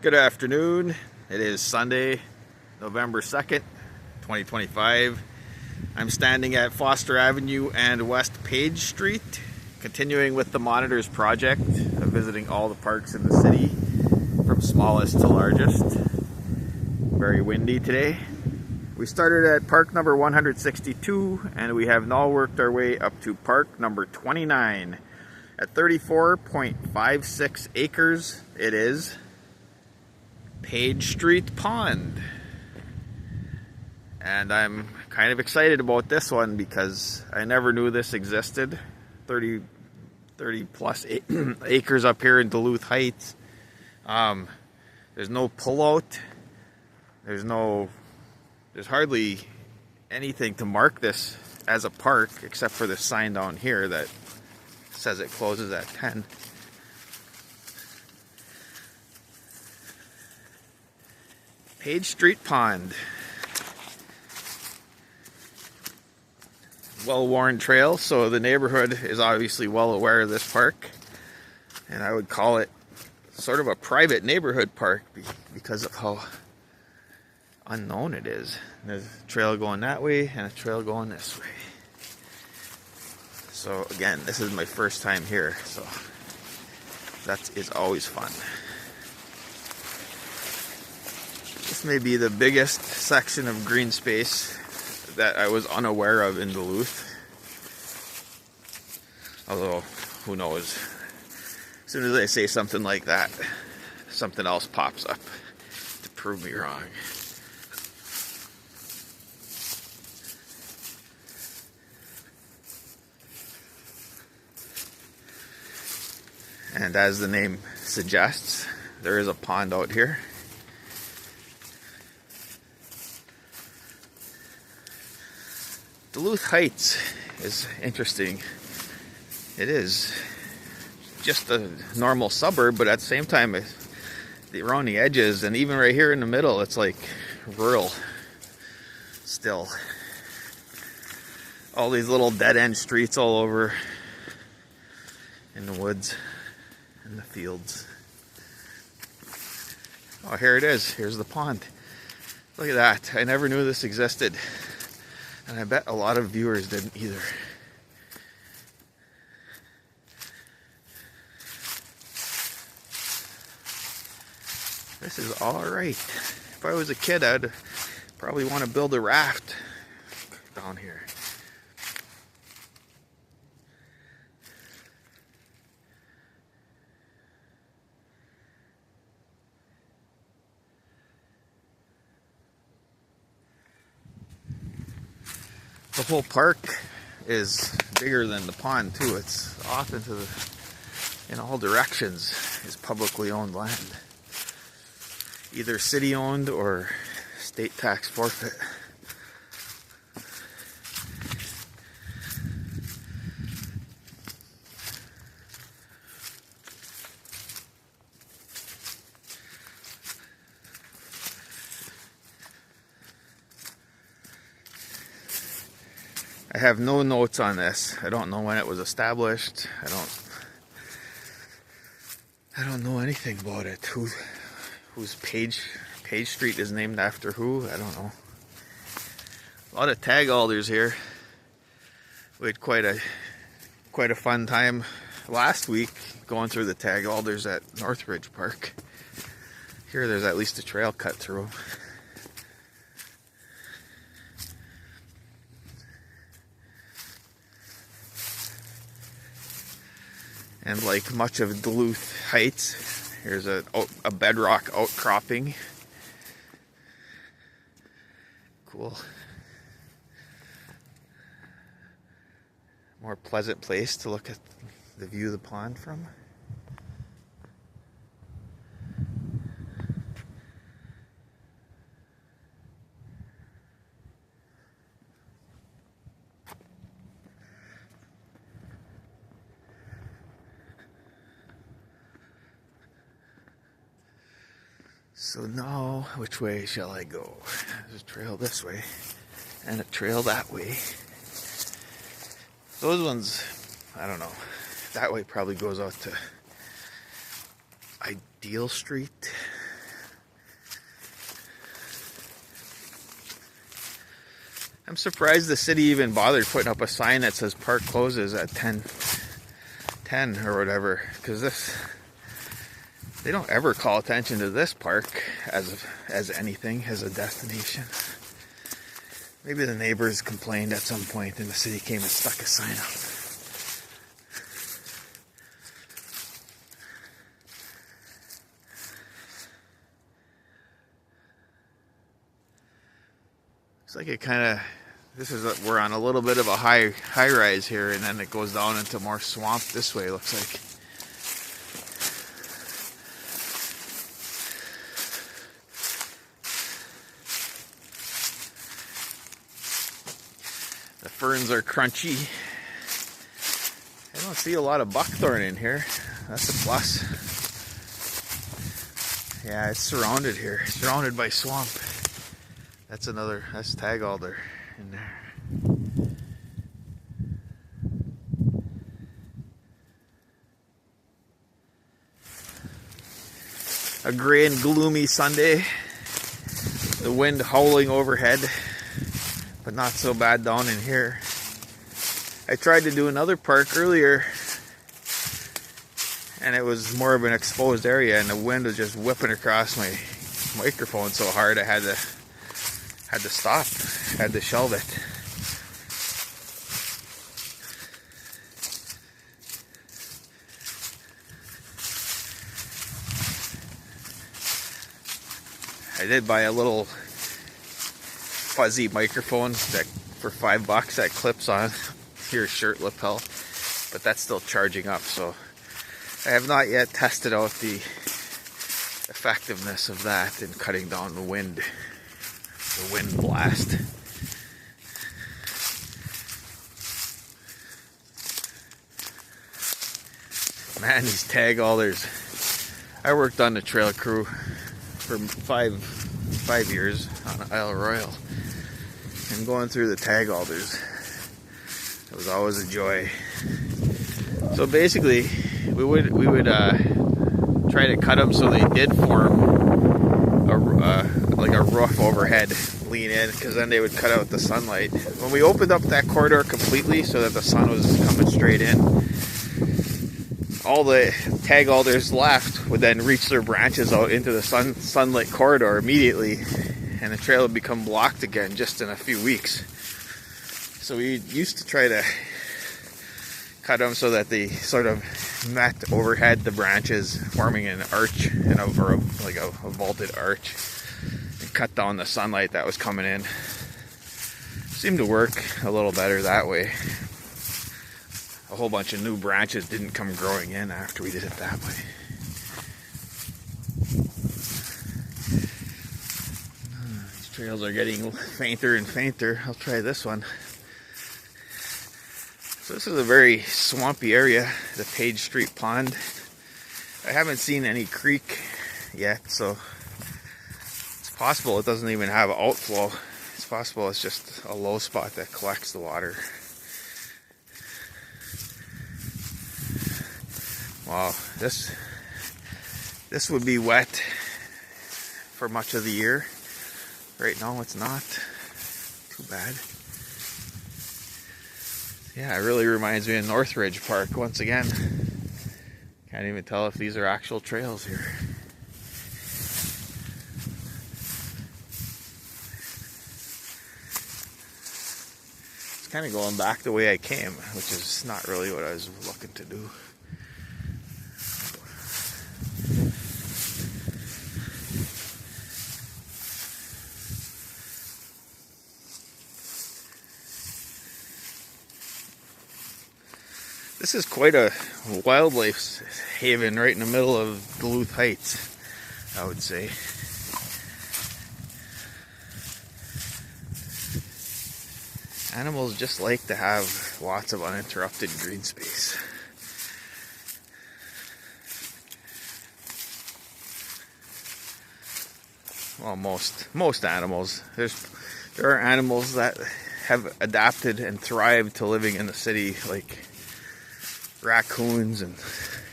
Good afternoon. It is Sunday, November 2nd, 2025. I'm standing at Foster Avenue and West Page Street, continuing with the Monitors project of visiting all the parks in the city, from smallest to largest. Very windy today. We started at park number 162 and we have now worked our way up to park number 29. At 34.56 acres, it is Page Street Pond. And I'm kind of excited about this one because I never knew this existed. 30 plus acres up here in Duluth Heights. There's no pullout. There's hardly anything to mark this as a park except for this sign down here that says it closes at 10. Page Street Pond. Well-worn trail, so the neighborhood is obviously well aware of this park. And I would call it sort of a private neighborhood park because of how unknown it is. There's a trail going that way and a trail going this way. So again, this is my first time here, so that is always fun. This may be the biggest section of green space that I was unaware of in Duluth. Although, who knows? As soon as I say something like that, something else pops up to prove me wrong. And as the name suggests, there is a pond out here. Duluth Heights is interesting. It is just a normal suburb, but at the same time, around the edges and even right here in the middle, it's like rural still. All these little dead-end streets all over in the woods and the fields. Oh, here it is. Here's the pond. Look at that. I never knew this existed. And I bet a lot of viewers didn't either. This is alright. If I was a kid, I'd probably want to build a raft down here. The whole park is bigger than the pond too. It's off in all directions is publicly owned land. Either city owned or state tax forfeit. I have no notes on this. I don't know when it was established. I don't know anything about it. Whose Page Street is named after who? I don't know. A lot of tag alders here. We had quite a fun time last week going through the tag alders at Northridge Park. Here there's at least a trail cut through. And like much of Duluth Heights, here's a bedrock outcropping. Cool. More pleasant place to look at the view of the pond from. So now, which way shall I go? There's a trail this way, and a trail that way. Those ones, I don't know. That way probably goes out to Ideal Street. I'm surprised the city even bothered putting up a sign that says park closes at 10 or whatever, because they don't ever call attention to this park as anything, as a destination. Maybe the neighbors complained at some point and the city came and stuck a sign up. It's like it kind of, we're on a little bit of a high rise here, and then it goes down into more swamp this way, it looks like. The ferns are crunchy. I don't see a lot of buckthorn in here. That's a plus. Yeah, it's surrounded here, surrounded by swamp. That's tag alder in there. A gray and gloomy Sunday. The wind howling overhead, but not so bad down in here. I tried to do another park earlier, and it was more of an exposed area, and the wind was just whipping across my microphone so hard I had to stop, had to shelve it. I did buy a little fuzzy microphone that for $5 that clips on your shirt lapel, but that's still charging up, so I have not yet tested out the effectiveness of that in cutting down the wind blast. Man, these tag alders. I worked on the trail crew for five years on Isle Royal, and going through the tag alders, it was always a joy. So basically, we would try to cut them so they did form like a roof overhead, lean in, because then they would cut out the sunlight. When we opened up that corridor completely so that the sun was coming straight in, all the tag alders left would then reach their branches out into the sunlit corridor immediately, and the trail would become blocked again just in a few weeks. So we used to try to cut them so that they sort of met overhead the branches, forming an arch, like a vaulted arch, and cut down the sunlight that was coming in. Seemed to work a little better that way. A whole bunch of new branches didn't come growing in after we did it that way. These trails are getting fainter and fainter. I'll try this one. So this is a very swampy area, the Page Street Pond. I haven't seen any creek yet, so it's possible it doesn't even have outflow. It's possible it's just a low spot that collects the water. Wow, this would be wet for much of the year. Right now it's not too bad. Yeah, it really reminds me of Northridge Park once again. Can't even tell if these are actual trails here. It's kind of going back the way I came, which is not really what I was looking to do. This is quite a wildlife haven right in the middle of Duluth Heights, I would say. Animals just like to have lots of uninterrupted green space. Well, most animals. There are animals that have adapted and thrived to living in the city, like raccoons and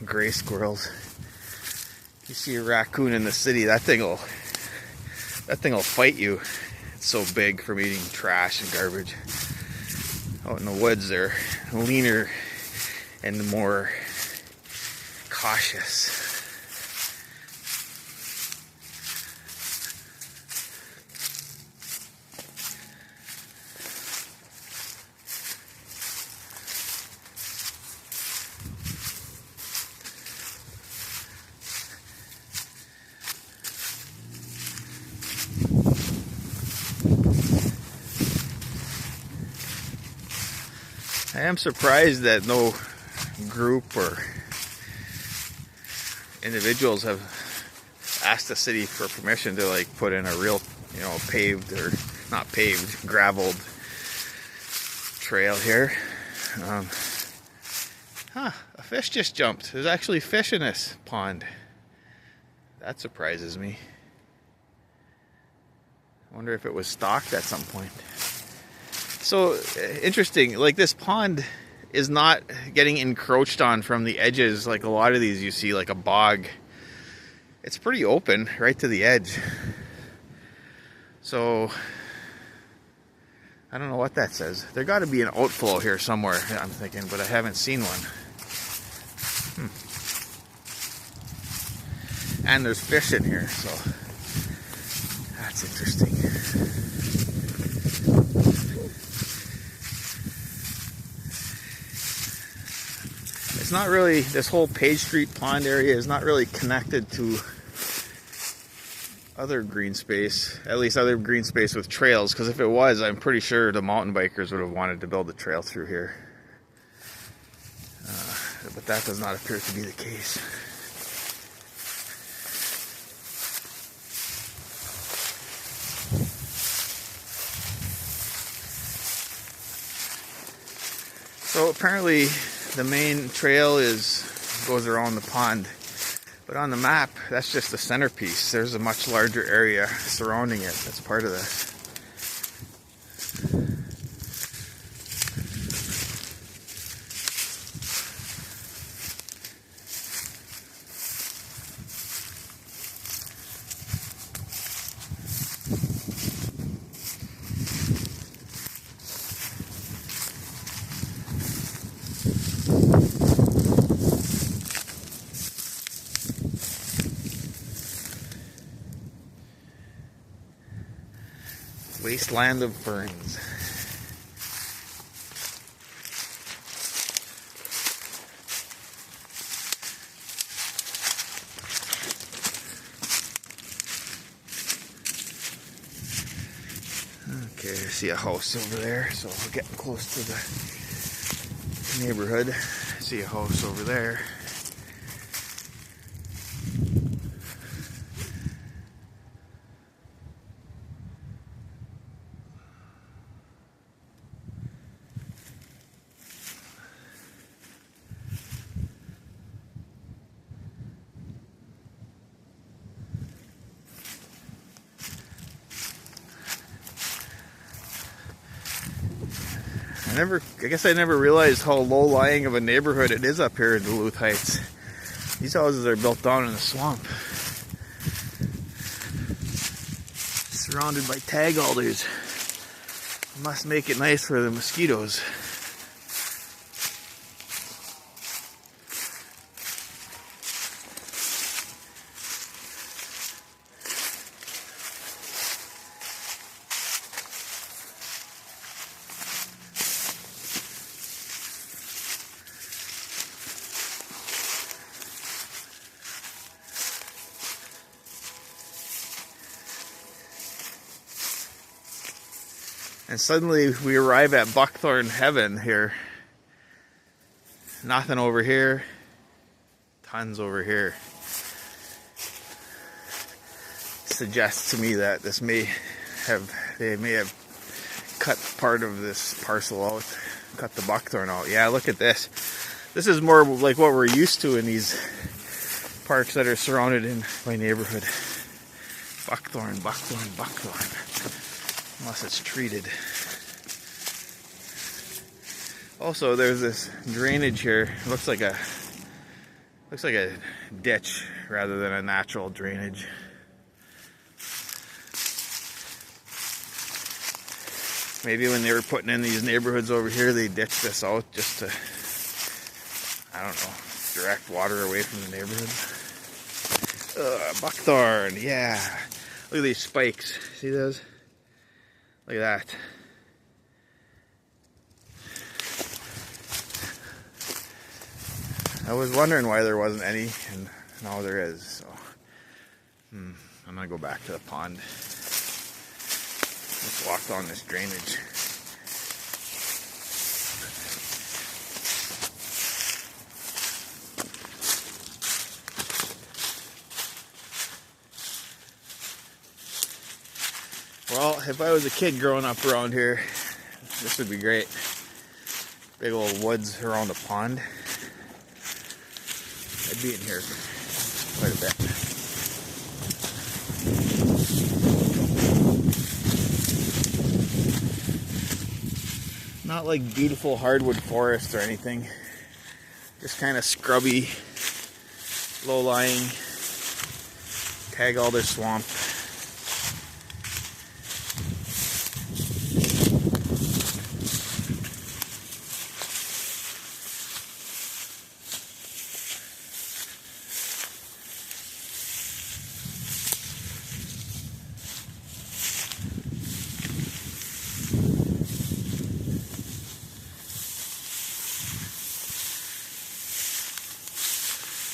gray squirrels. You see a raccoon in the city, that thing will fight you. It's so big from eating trash and garbage. Out in the woods, they're leaner and more cautious. I am surprised that no group or individuals have asked the city for permission to like put in a real, paved or not paved, graveled trail here. A fish just jumped. There's actually fish in this pond. That surprises me. I wonder if it was stocked at some point. So interesting, like this pond is not getting encroached on from the edges like a lot of these you see, like a bog. It's pretty open right to the edge. So I don't know what that says. There got to be an outflow here somewhere, I'm thinking, but I haven't seen one. And there's fish in here, so that's interesting. It's not really, this whole Page Street pond area is not really connected to other green space, at least other green space with trails, because if it was, I'm pretty sure the mountain bikers would have wanted to build a trail through here. But that does not appear to be the case. So apparently the main trail goes around the pond, but on the map that's just the centerpiece. There's a much larger area surrounding it that's part of this. Wasteland of ferns. Okay, I see a house over there, so we're getting close to the neighborhood. I see a house over there. I guess I never realized how low-lying of a neighborhood it is up here in Duluth Heights. These houses are built down in the swamp, surrounded by tag alders. Must make it nice for the mosquitoes. And suddenly we arrive at buckthorn heaven here. Nothing over here, tons over here. Suggests to me that they may have cut part of this parcel out, cut the buckthorn out. Yeah, look at this. This is more like what we're used to in these parks that are surrounded in my neighborhood. Buckthorn, buckthorn, buckthorn. Unless it's treated. Also, there's this drainage here. It looks like a ditch rather than a natural drainage. Maybe when they were putting in these neighborhoods over here, they ditched this out just to, I don't know, direct water away from the neighborhood. Buckthorn, yeah. Look at these spikes. See those? Look at that. I was wondering why there wasn't any, and now there is. So, I'm gonna go back to the pond. Let's walk down this drainage. Well, if I was a kid growing up around here, this would be great. Big old woods around the pond. I'd be in here quite a bit. Not like beautiful hardwood forest or anything. Just kind of scrubby, low-lying, tag alder swamp.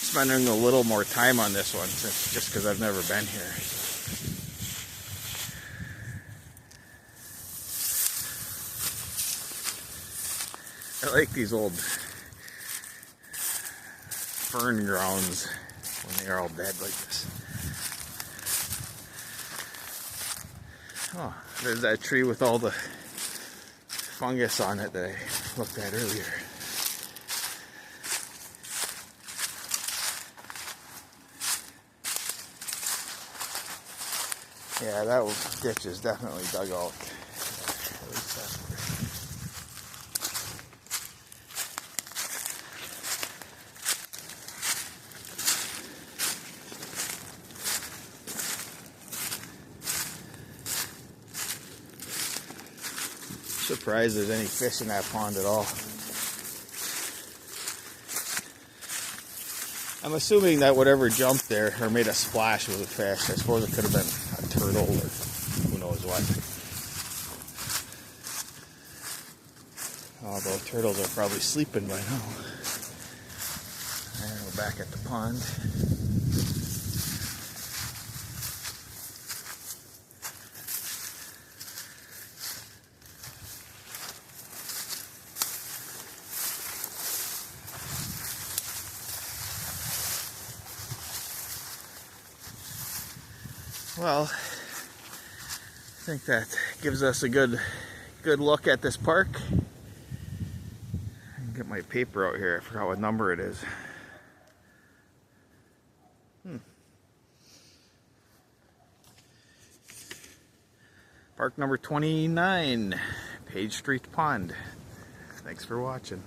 Spending a little more time on this one, just because I've never been here. I like these old fern grounds when they are all dead like this. Oh, there's that tree with all the fungus on it that I looked at earlier. Yeah, that ditch is definitely dug out. At least that's surprised there's any fish in that pond at all. I'm assuming that whatever jumped there or made a splash was a fish. I suppose it could have been a turtle or who knows what. Although turtles are probably sleeping by now. And we're back at the pond. Well, I think that gives us a good look at this park. I can get my paper out here. I forgot what number it is. Park number 29, Page Street Pond. Thanks for watching.